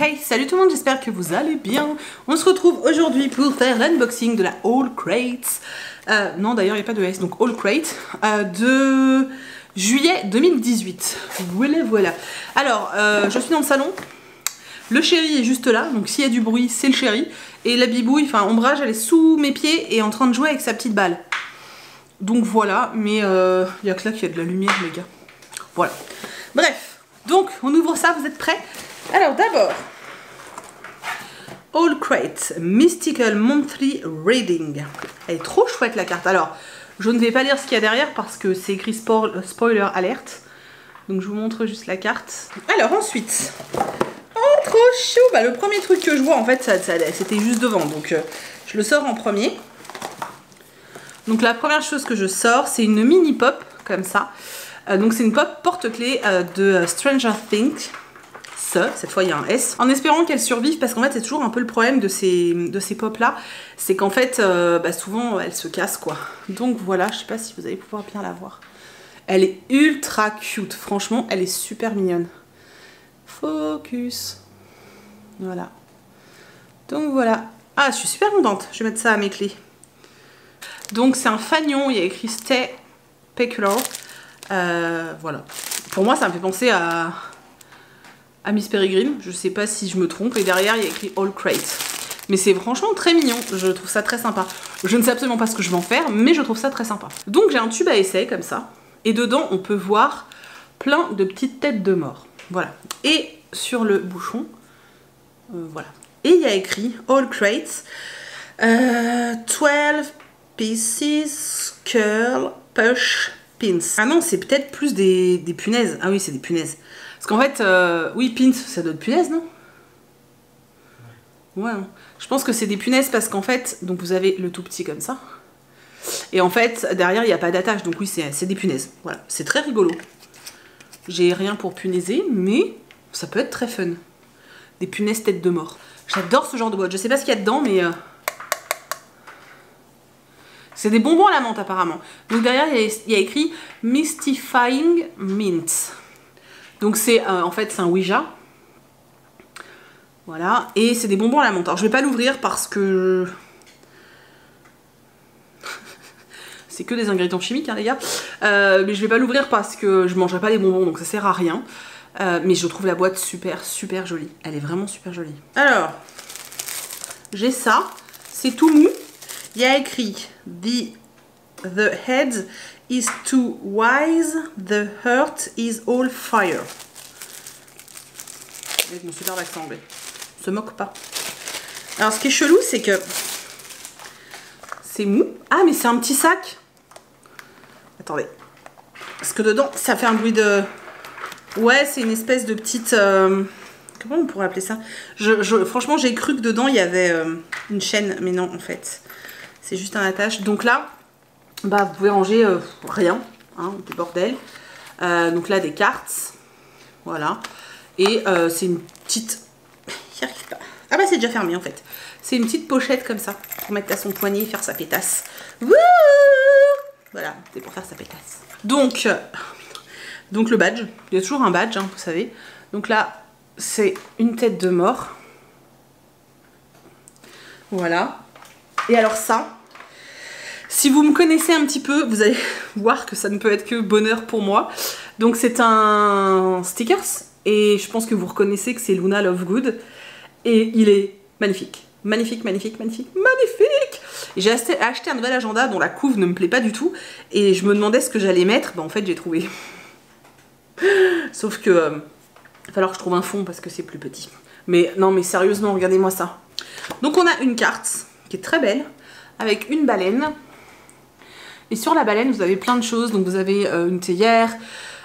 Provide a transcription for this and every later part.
Hey, salut tout le monde, j'espère que vous allez bien. On se retrouve aujourd'hui pour faire l'unboxing de la All Crate. Non, d'ailleurs, il n'y a pas de S, donc All Crate de juillet 2018. Voilà. Alors, je suis dans le salon. Le chéri est juste là, donc s'il y a du bruit, c'est le chéri. Et la bibouille, enfin Ombrage, elle est sous mes pieds et en train de jouer avec sa petite balle. Donc voilà, mais il n'y a que là qu'il y a de la lumière, les gars. Voilà. Bref, donc on ouvre ça, vous êtes prêts? Alors d'abord, All Crate Mystical Monthly Reading. Elle est trop chouette la carte. Alors, je ne vais pas lire ce qu'il y a derrière parce que c'est écrit spoiler alerte. Donc je vous montre juste la carte. Alors ensuite, oh trop chou, bah, le premier truc que je vois en fait, c'était juste devant. Donc je le sors en premier. Donc la première chose que je sors, c'est une mini pop comme ça. Donc c'est une pop porte-clés de Stranger Things. Cette fois il y a un S, en espérant qu'elle survive parce qu'en fait c'est toujours un peu le problème de ces pop là, c'est qu'en fait souvent elle se casse quoi. Donc voilà, je sais pas si vous allez pouvoir bien la voir. Elle est ultra cute, franchement elle est super mignonne. Focus. Voilà. Donc voilà. Ah, je suis super contente, je vais mettre ça à mes clés. Donc c'est un fanion, il y a écrit Stay Peculiar. Voilà. Pour moi ça me fait penser à Miss Peregrine, je sais pas si je me trompe, et derrière il y a écrit All Crate. Mais c'est franchement très mignon, je trouve ça très sympa. Je ne sais absolument pas ce que je vais en faire, mais je trouve ça très sympa. Donc j'ai un tube à essai comme ça, et dedans on peut voir plein de petites têtes de mort. Voilà. Et sur le bouchon, voilà. Et il y a écrit All Crate, 12 pieces curl push pins. Ah non, c'est peut-être plus des punaises. Ah oui, c'est des punaises. Parce qu'en fait, oui, pins, ça doit être punaise, non? Ouais, non. Je pense que c'est des punaises parce qu'en fait, donc vous avez le tout petit comme ça. Et en fait, derrière, il n'y a pas d'attache. Donc oui, c'est des punaises. Voilà, c'est très rigolo. J'ai rien pour punaiser, mais ça peut être très fun. Des punaises tête de mort. J'adore ce genre de boîte. Je sais pas ce qu'il y a dedans, mais... c'est des bonbons à la menthe, apparemment. Donc derrière, il y a écrit Mystifying Mint. Donc c'est en fait c'est un Ouija. Voilà. Et c'est des bonbons à la menthe. Alors je vais pas l'ouvrir parce que c'est que des ingrédients chimiques hein, les gars. Mais je vais pas l'ouvrir parce que je mangerai pas les bonbons donc ça sert à rien. Mais je trouve la boîte super super jolie. Elle est vraiment super jolie. Alors j'ai ça. C'est tout mou. Il y a écrit The head is too wise, the heart is all fire. Avec mon super accent anglais. Se moque pas. Alors ce qui est chelou, c'est que c'est mou. Ah mais c'est un petit sac. Attendez. Parce que dedans, ça fait un bruit de... Ouais, c'est une espèce de petite... Comment on pourrait appeler ça? Franchement, j'ai cru que dedans, il y avait une chaîne. Mais non, en fait. C'est juste un attache. Donc là, bah, vous pouvez ranger rien. Hein, du bordel. Donc là, des cartes. Voilà. Et c'est une petite... J'y arrive pas. Ah bah c'est déjà fermé en fait. C'est une petite pochette comme ça. Pour mettre à son poignet et faire sa pétasse. Wouh, voilà, c'est pour faire sa pétasse. Donc le badge. Il y a toujours un badge, hein, vous savez. Donc là, c'est une tête de mort. Voilà. Et alors ça... Si vous me connaissez un petit peu, vous allez voir que ça ne peut être que bonheur pour moi. Donc c'est un stickers et je pense que vous reconnaissez que c'est Luna Lovegood et il est magnifique. Magnifique, magnifique, magnifique, magnifique. J'ai acheté un nouvel agenda dont la couve ne me plaît pas du tout et je me demandais ce que j'allais mettre. Ben, en fait j'ai trouvé. Sauf que il va falloir que je trouve un fond parce que c'est plus petit. Mais non mais sérieusement, regardez-moi ça. Donc on a une carte qui est très belle avec une baleine. Et sur la baleine, vous avez plein de choses. Donc vous avez une théière,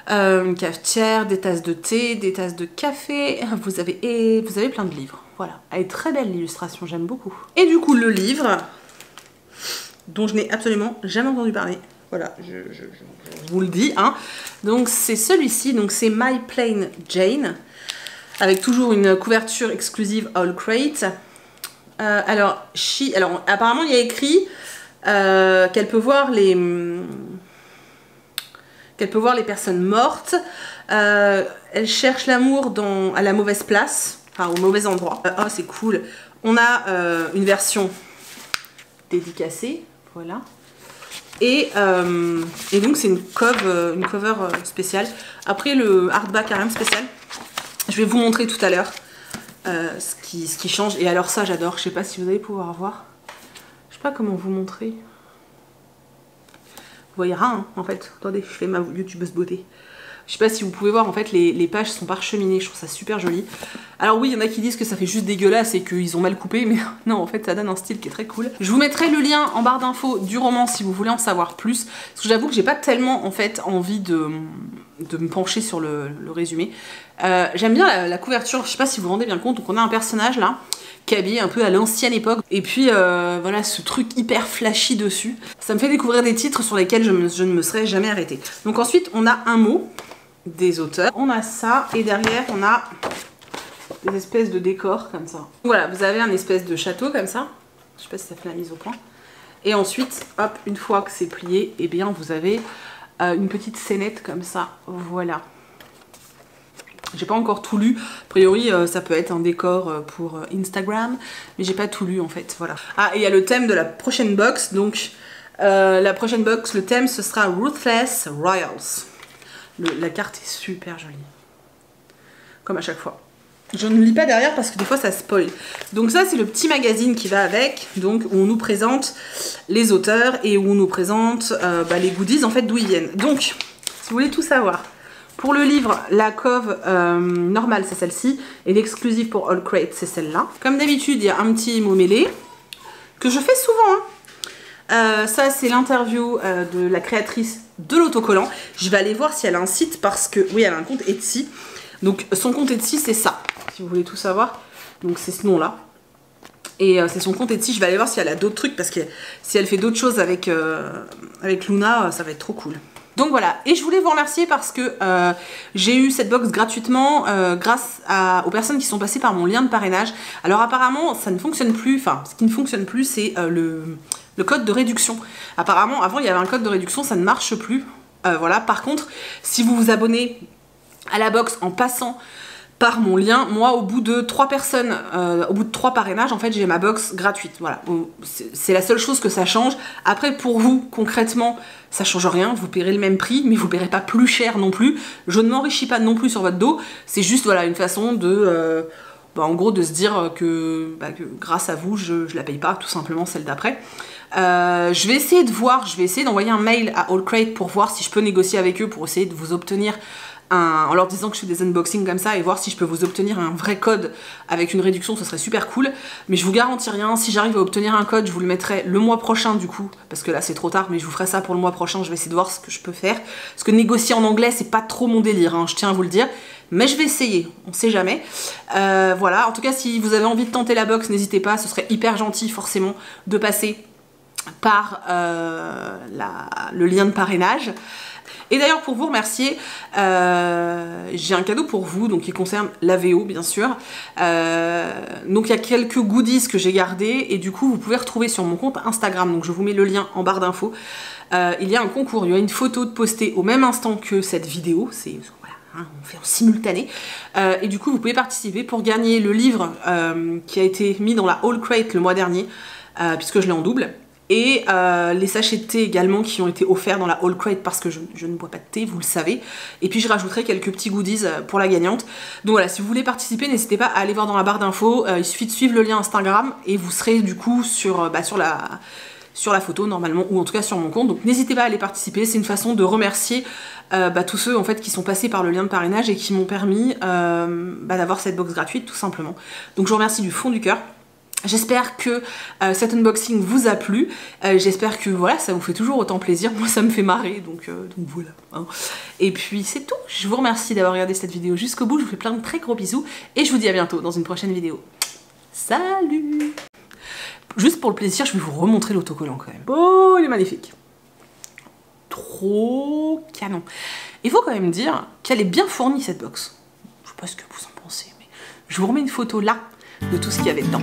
une cafetière, des tasses de thé, des tasses de café. Vous avez plein de livres. Voilà. Elle est très belle l'illustration, j'aime beaucoup. Et du coup, le livre, dont je n'ai absolument jamais entendu parler. Voilà, je vous le dis. Hein. Donc c'est celui-ci, donc c'est My Plain Jane. Avec toujours une couverture exclusive All Crate. Alors apparemment il y a écrit... qu'elle peut voir les personnes mortes, elle cherche l'amour à la mauvaise place, enfin au mauvais endroit. Oh c'est cool. On a une version dédicacée, voilà. Et donc c'est une cover spéciale. Après le hardback a rien de spécial. Je vais vous montrer tout à l'heure ce qui change. Et alors ça j'adore, je sais pas si vous allez pouvoir voir. Je sais pas comment vous montrer. Vous voyez rien hein, en fait. Attendez, je fais ma youtubeuse beauté. Je sais pas si vous pouvez voir, en fait les pages sont parcheminées, je trouve ça super joli. Alors oui, il y en a qui disent que ça fait juste dégueulasse et qu'ils ont mal coupé, mais non, en fait ça donne un style qui est très cool. Je vous mettrai le lien en barre d'infos du roman si vous voulez en savoir plus. Parce que j'avoue que j'ai pas tellement en fait envie de me pencher sur le résumé. J'aime bien la couverture, je sais pas si vous vous rendez bien compte, donc on a un personnage là, qui est habillé un peu à l'ancienne époque. Et puis voilà, ce truc hyper flashy dessus. Ça me fait découvrir des titres sur lesquels je ne me serais jamais arrêtée. Donc ensuite, on a un mot des auteurs. On a ça, et derrière, on a des espèces de décors comme ça. Voilà, vous avez un espèce de château comme ça. Je sais pas si ça fait la mise au point. Et ensuite, hop, une fois que c'est plié, et bien vous avez une petite scénette comme ça. Voilà. J'ai pas encore tout lu. A priori, ça peut être un décor pour Instagram, mais j'ai pas tout lu en fait. Voilà. Ah, et il y a le thème de la prochaine box. Donc, la prochaine box, le thème, ce sera Ruthless Royals. La carte est super jolie. Comme à chaque fois. Je ne lis pas derrière parce que des fois ça spoil. Donc ça c'est le petit magazine qui va avec. Donc où on nous présente les auteurs et où on nous présente les goodies en fait d'où ils viennent. Donc si vous voulez tout savoir. Pour le livre, la cove normale c'est celle-ci. Et l'exclusive pour All Crate c'est celle-là. Comme d'habitude il y a un petit mot mêlé. Que je fais souvent hein. Ça c'est l'interview de la créatrice de l'autocollant. Je vais aller voir si elle a un site parce que oui elle a un compte Etsy. Donc son compte Etsy c'est ça, si vous voulez tout savoir. Donc c'est ce nom là. Et c'est son compte Etsy, je vais aller voir si elle a d'autres trucs parce que si elle fait d'autres choses avec Luna, ça va être trop cool. Donc voilà, et je voulais vous remercier parce que j'ai eu cette box gratuitement grâce aux personnes qui sont passées par mon lien de parrainage. Alors apparemment ça ne fonctionne plus, enfin ce qui ne fonctionne plus c'est le code de réduction. Apparemment avant il y avait un code de réduction, ça ne marche plus. Voilà, par contre si vous vous abonnez à la box en passant par mon lien, moi au bout de 3 personnes, au bout de 3 parrainages en fait j'ai ma box gratuite, voilà, c'est la seule chose que ça change. Après pour vous concrètement ça change rien, vous paierez le même prix mais vous paierez pas plus cher non plus, je ne m'enrichis pas non plus sur votre dos, c'est juste voilà une façon de en gros de se dire que grâce à vous je la paye pas tout simplement celle d'après. Je vais essayer de voir, je vais essayer d'envoyer un mail à All Crate pour voir si je peux négocier avec eux pour essayer de vous obtenir en leur disant que je fais des unboxings comme ça et voir si je peux vous obtenir un vrai code avec une réduction, ce serait super cool. Mais je vous garantis rien, si j'arrive à obtenir un code, je vous le mettrai le mois prochain du coup, parce que là c'est trop tard, mais je vous ferai ça pour le mois prochain, je vais essayer de voir ce que je peux faire. Parce que négocier en anglais c'est pas trop mon délire, hein, je tiens à vous le dire. Mais je vais essayer, on sait jamais. Voilà, en tout cas si vous avez envie de tenter la box, n'hésitez pas, ce serait hyper gentil forcément de passer par le lien de parrainage. Et d'ailleurs pour vous remercier, j'ai un cadeau pour vous, donc qui concerne la VO bien sûr. Donc il y a quelques goodies que j'ai gardés et du coup vous pouvez retrouver sur mon compte Instagram, donc je vous mets le lien en barre d'infos. Il y a un concours, il y a une photo de postée au même instant que cette vidéo, c'est voilà, hein, on fait en simultané. Et du coup vous pouvez participer pour gagner le livre qui a été mis dans la All Crate le mois dernier, puisque je l'ai en double. Et les sachets de thé également qui ont été offerts dans la All Crate parce que je ne bois pas de thé, vous le savez. Et puis je rajouterai quelques petits goodies pour la gagnante. Donc voilà, si vous voulez participer, n'hésitez pas à aller voir dans la barre d'infos. Il suffit de suivre le lien Instagram et vous serez du coup sur la photo normalement, ou en tout cas sur mon compte. Donc n'hésitez pas à aller participer, c'est une façon de remercier tous ceux en fait qui sont passés par le lien de parrainage et qui m'ont permis d'avoir cette box gratuite tout simplement. Donc je vous remercie du fond du cœur. J'espère que cet unboxing vous a plu, j'espère que voilà, ça vous fait toujours autant plaisir, moi ça me fait marrer, donc voilà. Hein. Et puis c'est tout, je vous remercie d'avoir regardé cette vidéo jusqu'au bout, je vous fais plein de très gros bisous, et je vous dis à bientôt dans une prochaine vidéo. Salut! Juste pour le plaisir, je vais vous remontrer l'autocollant quand même. Oh, il est magnifique. Trop canon. Il faut quand même dire qu'elle est bien fournie cette box. Je sais pas ce que vous en pensez, mais je vous remets une photo là de tout ce qu'il y avait dedans.